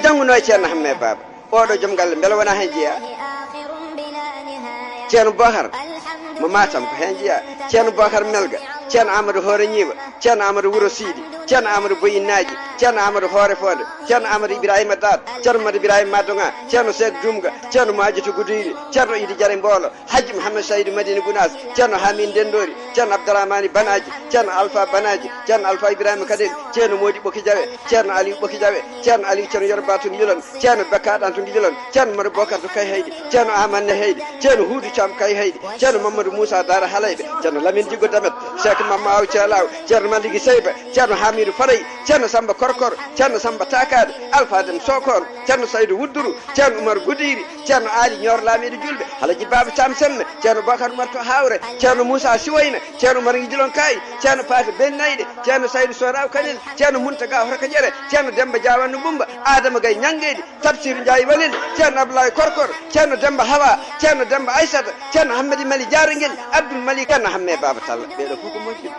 janguno e ceerno hamme baba oɗo joom galle beele wona hen jeeya ceerno Bocar mo Matam ko hen jeeya ceerno Bocar Melga ceerno Amadou Hoore Ñiiba ceerno Amadou Wuro Sidi ceerno Amadou Boyinaji ceerno Amadou Hoore Fonde ceerno Amadou Ibrahima Dad ceerno Amadou Ibrahima Madonga ceerno Seyd Dumga ceerno Madjitou Goudiri ceerno Idi Diare Mbolo Hadji Mouhamed Saydou Madina Gounas ceerno Hamine Dendori ceerno Abdourahmani Banaji ceerno Alpha Banaji ceerno Alpha Ibrahima Kadel ceerno Modi Boki Diawe ceerno Aliou Boki Diawe ceerno Aliou ceerno Yorba to Yilon ceerno Bakkaɗan to Yilon ceerno Mado Bocar to Kay Haydi ceerno Amanne Haydi ceerno Huudou Thiam Kay Haydi ceerno Mamadou Moussa Dara Halayɓe ceerno Lamine Djigo Damet Cheikh Mamma Aw Thialaw ceerno Maliki Seyba ceerno Hamidou Faray ceerno Samba Korkor ceerno Samba Takade Alpha Dem Sokon ceerno Saydou Wudduru ceerno Oumar Goudiri ceerno Ali Ñor Lamiɗo Julɓe Alaji Baba Thiam Senne ceerno Bocar Oumar to Hawre ceerno Moussa Siwayna ceerno Oumar Guidilon Kay ceerno Pate Bennayde ceerno Saydou Soraw Kanel ceerno Muntaga Horka Jere ceerno Demba Diawanno Bumba Adama Gaye Ñangueydi Tafsir Ndiaye Walel ceerno Abdoulaye Korkor ceerno Demba Hawa ceerno Demba Aissata ceerno Hammadi Mali Diariguel Abdoul Malik ceerno Hamme Baba Talla ɓeɗo fof ko moƴƴi